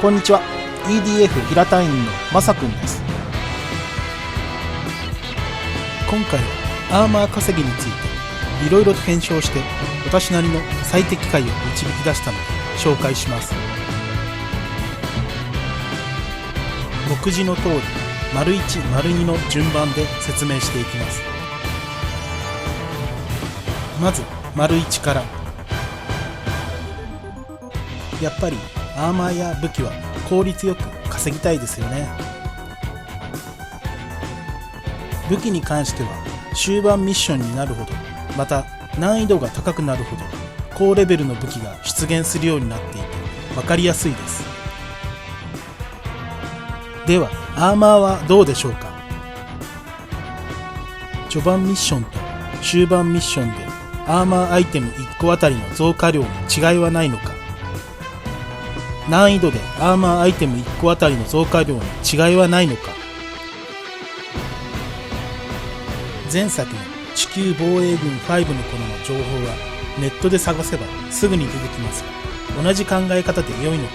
こんにちは。 EDF 平田院のまさくんです。今回はアーマー稼ぎについていろいろと検証して私なりの最適解を導き出したので紹介します。目次の通り丸1、丸2の順番で説明していきます。まず丸1から。やっぱりアーマーや武器は効率よく稼ぎたいですよね。武器に関しては終盤ミッションになるほど、また難易度が高くなるほど高レベルの武器が出現するようになっていて分かりやすいです。ではアーマーはどうでしょうか。序盤ミッションと終盤ミッションでアーマーアイテム1個あたりの増加量に違いはないのか。難易度でアーマーアイテム1個あたりの増加量に違いはないのか。前作の地球防衛軍5の頃の情報はネットで探せばすぐに出てきますが、同じ考え方で良いのか。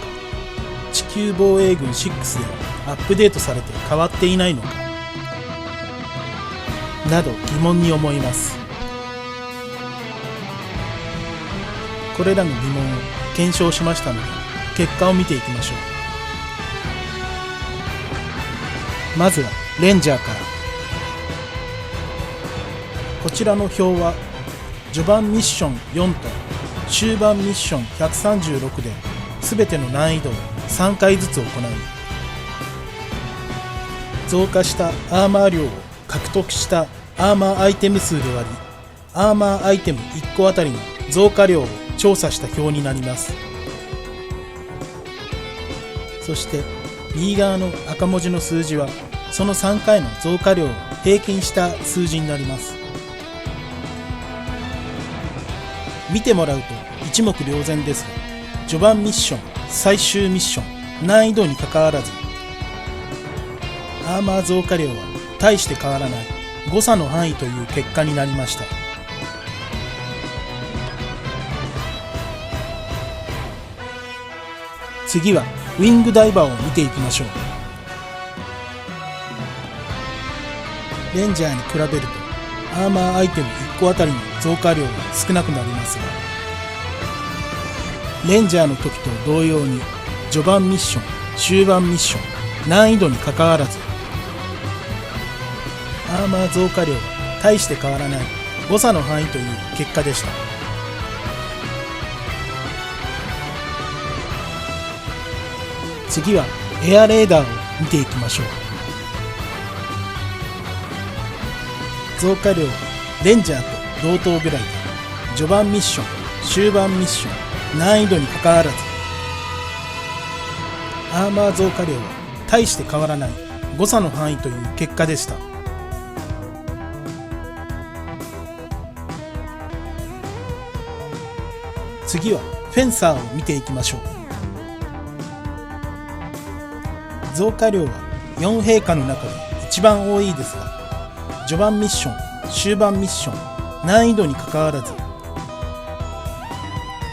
地球防衛軍6ではアップデートされて変わっていないのかなど疑問に思います。これらの疑問を検証しましたので結果を見ていきましょう。まずはレンジャーから。こちらの表は序盤ミッション4と終盤ミッション136で全ての難易度を3回ずつ行い、増加したアーマー量を獲得したアーマーアイテム数で割り、アーマーアイテム1個あたりの増加量を調査した表になります。そして右側の赤文字の数字はその3回の増加量を平均した数字になります。見てもらうと一目瞭然ですが、序盤ミッション、最終ミッション、難易度にかかわらずアーマー増加量は大して変わらない誤差の範囲という結果になりました。次はウィングダイバーを見ていきましょう。レンジャーに比べるとアーマーアイテム1個あたりの増加量が少なくなりますが、レンジャーの時と同様に序盤ミッション、終盤ミッション、難易度にかかわらずアーマー増加量は大して変わらない誤差の範囲という結果でした。次はエアレーダーを見ていきましょう。増加量はレンジャーと同等ぐらいで、序盤ミッション、終盤ミッション、難易度にかかわらずアーマー増加量は大して変わらない誤差の範囲という結果でした。次はフェンサーを見ていきましょう。増加量は4陛下の中で一番多いですが、序盤ミッション、終盤ミッション、難易度にかかわらず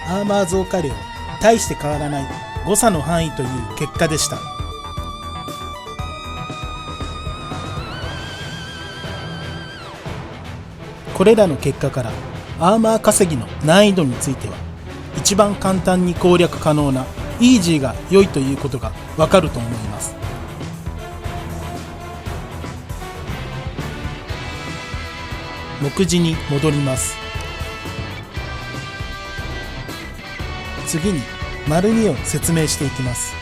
アーマー増加量は大して変わらない誤差の範囲という結果でした。これらの結果からアーマー稼ぎの難易度については一番簡単に攻略可能なイージーが良いということがわかると思います。目次に戻ります。次に丸2を説明していきます。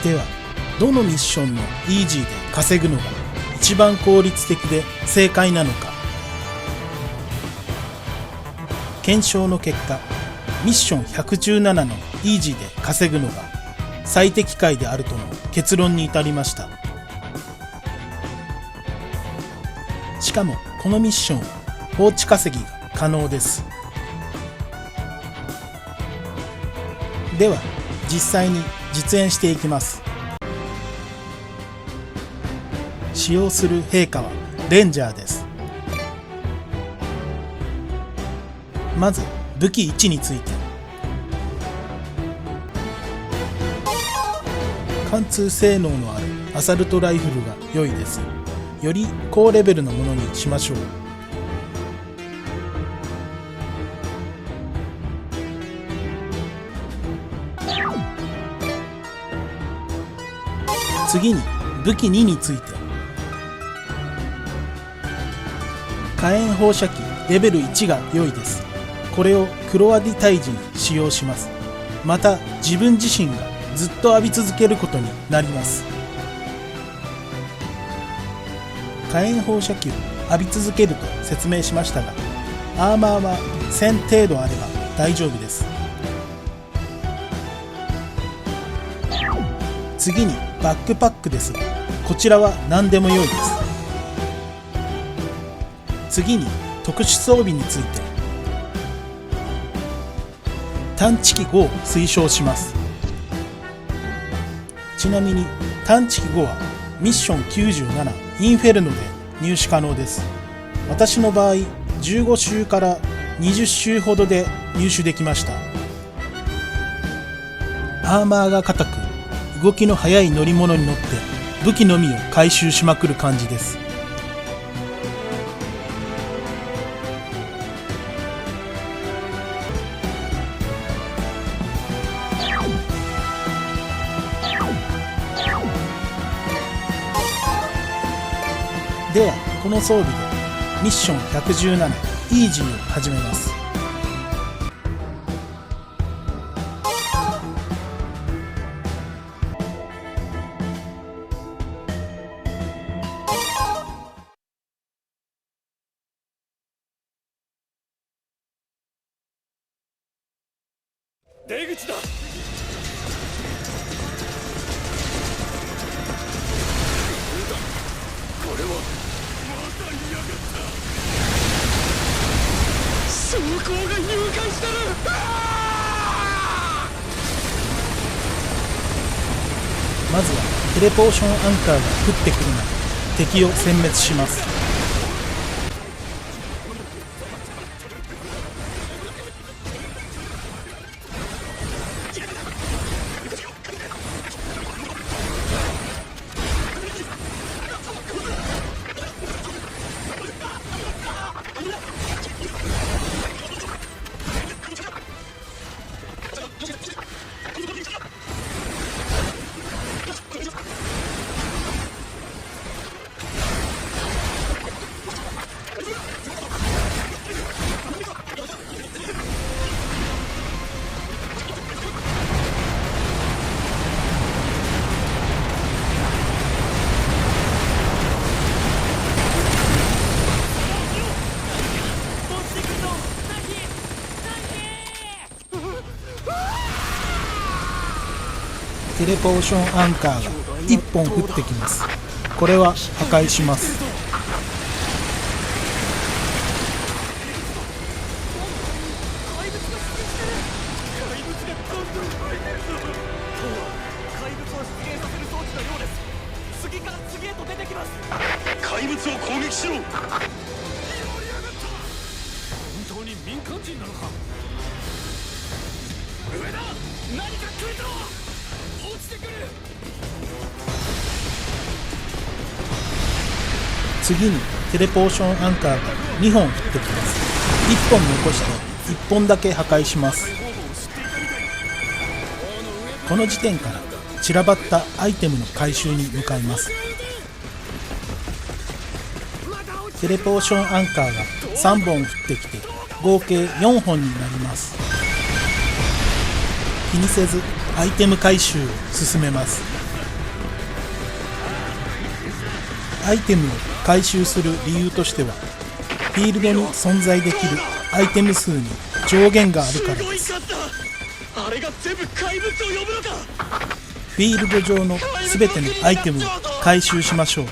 ではどのミッションのイージーで稼ぐのが一番効率的で正解なのか。検証の結果、ミッション117のイージーで稼ぐのが最適解であるとの結論に至りました。しかもこのミッションは放置稼ぎが可能です。では実際に実演していきます。使用する陛下はレンジャーです。まず武器1について、貫通性能のあるアサルトライフルが良いです。より高レベルのものにしましょう。次に武器2について。火炎放射器レベル1が良いです。これをクロアディ退治に使用します。また自分自身がずっと浴び続けることになります。火炎放射器を浴び続けると説明しましたが、アーマーは1000程度あれば大丈夫です。次にバックパックですが、こちらは何でも良いです。次に特殊装備について。探知機5を推奨します。ちなみに探知機5はミッション97インフェルノで入手可能です。私の場合15周から20周ほどで入手できました。アーマーが硬く動きの速い乗り物に乗って武器のみを回収しまくる感じです。ではこの装備でミッション117イージーを始めます。出口だ。これはまた嫌がった。将校が入会してる。まずはテレポーションアンカーが降ってくるなど敵を殲滅します。テレポーションアンカーが1本降ってきます。これは破壊します。怪物を攻撃しろ。本当に民間人なのか。上だ、何か来るぞ。落ちてくる。次にテレポーションアンカーが2本降ってきます。1本残して1本だけ破壊します。この時点から散らばったアイテムの回収に向かいます。テレポーションアンカーが3本降ってきて合計4本になります。気にせずアイテム回収を進めます。アイテムを回収する理由としては、フィールドに存在できるアイテム数に上限があるからです。あれが全部怪物を呼ぶのか。フィールド上の全てのアイテムを回収しましょう。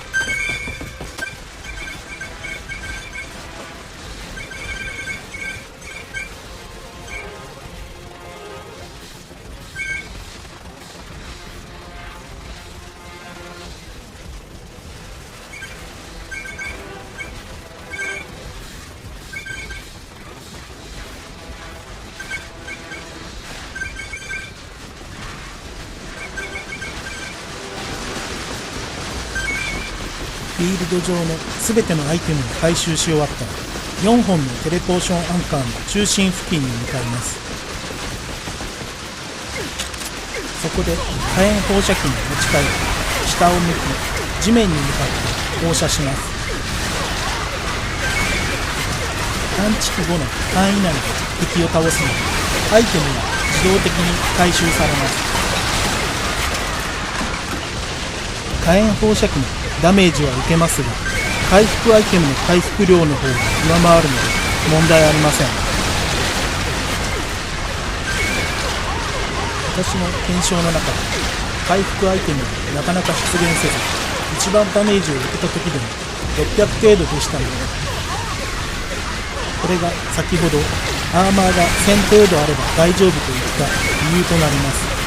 フィールド上のすべてのアイテムを回収し終わったら、4本のテレポーションアンカーの中心付近に向かいます。そこで火炎放射器に持ち替え、下を向き地面に向かって放射します。探知機後の範囲内で敵を倒すので、アイテムは自動的に回収されます。火炎放射器のダメージは受けますが、回復アイテムの回復量の方が上回るので問題ありません。私の検証の中で回復アイテムがなかなか出現せず、一番ダメージを受けた時でも600程度でしたので、これが先ほどアーマーが1000程度あれば大丈夫といった理由となります。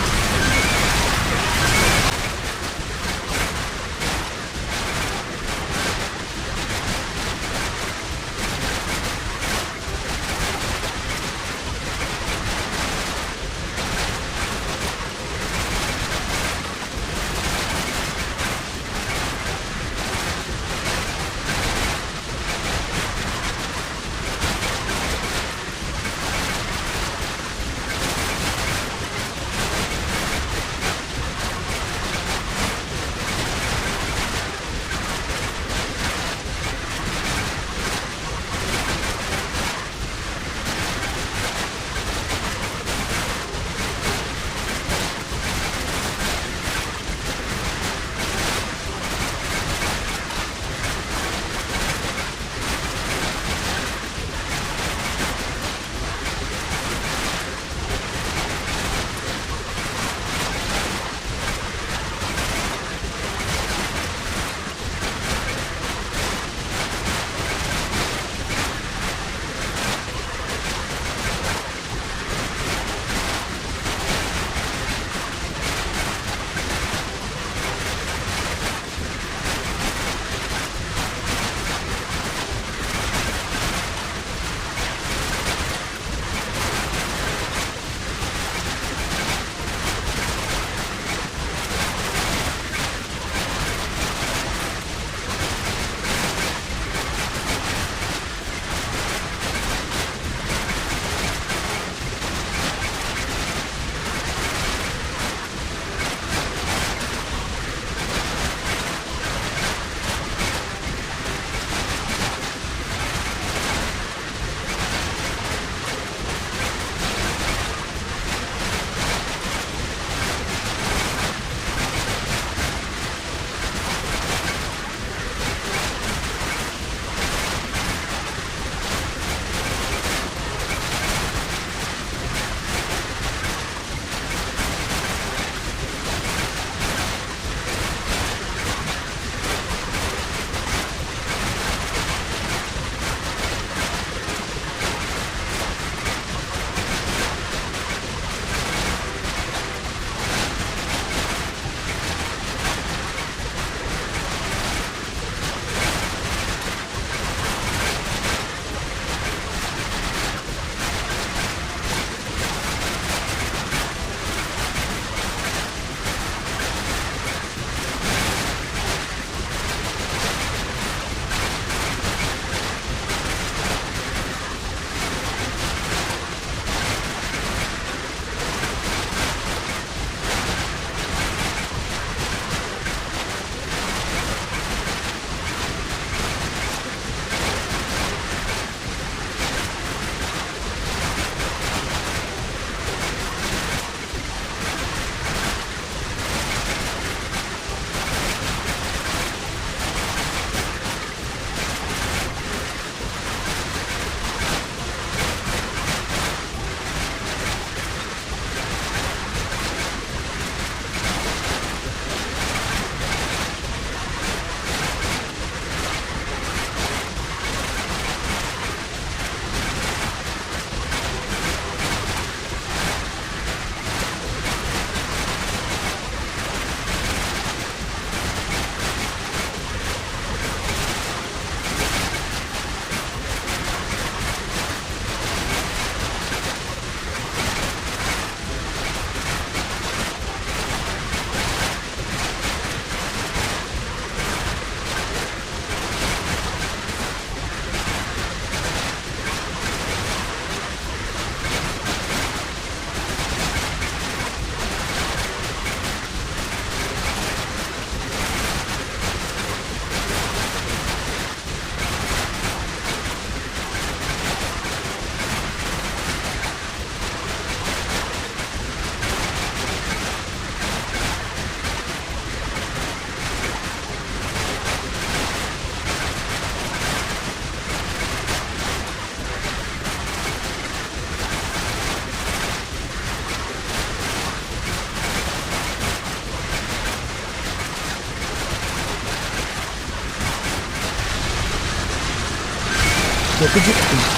分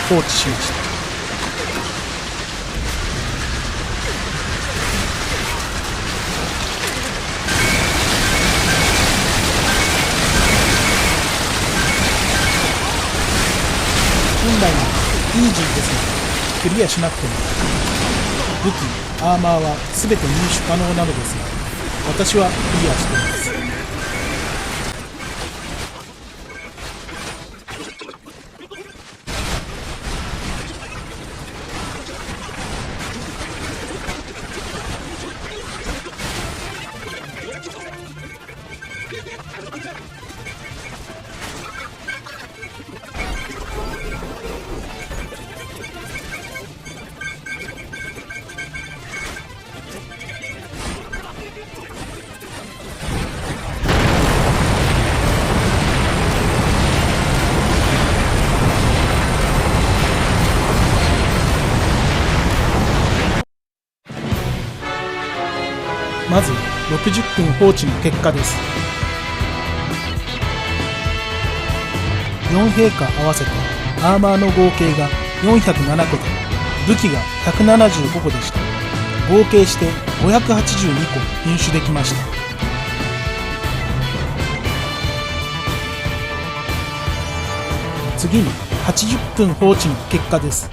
放置しました。本来のイージーですが、クリアしなくても武器、アーマーは全て入手可能なのですが、私はクリアしています。まず60分放置の結果です。4陛下合わせてアーマーの合計が407個で、武器が175個でした。合計して582個入手できました。次に80分放置の結果です。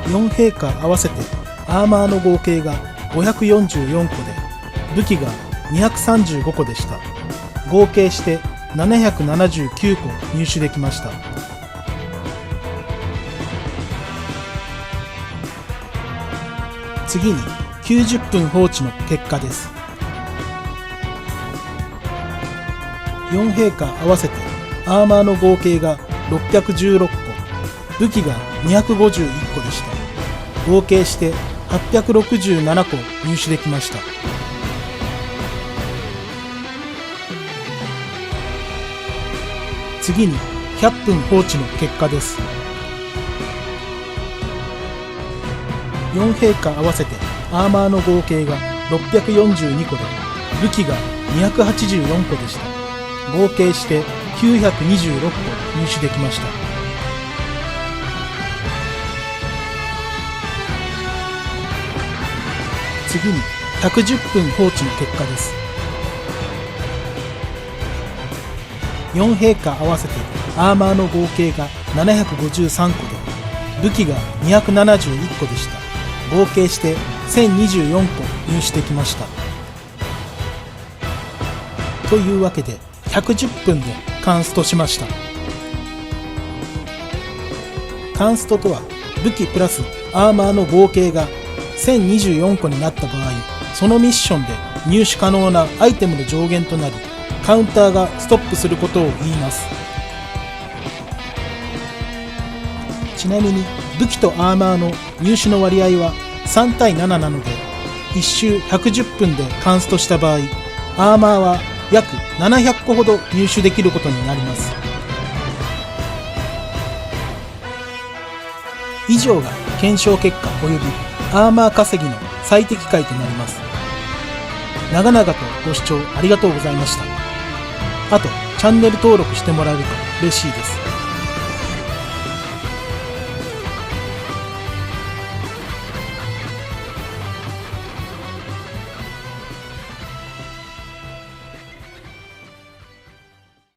4陛下合わせてアーマーの合計が544個で、武器が235個でした。合計して779個入手できました。次に90分放置の結果です。4陛下合わせてアーマーの合計が616個、武器が251個でした。合計して867個入手できました。次に100分放置の結果です。4陛下合わせてアーマーの合計が642個で、武器が284個でした。合計して926個入手できました。次に110分放置の結果です。4陛下合わせてアーマーの合計が753個で、武器が271個でした。合計して1024個入手できました。というわけで110分でカンストしました。カンストとは、武器プラスアーマーの合計が1024個になった場合、そのミッションで入手可能なアイテムの上限となり、カウンターがストップすることを言います。ちなみに武器とアーマーの入手の割合は3対7なので、1周110分でカンストした場合、アーマーは約700個ほど入手できることになります。以上が検証結果及びアーマー稼ぎの最適解となります。長々とご視聴ありがとうございました。あとチャンネル登録してもらえると嬉しいです。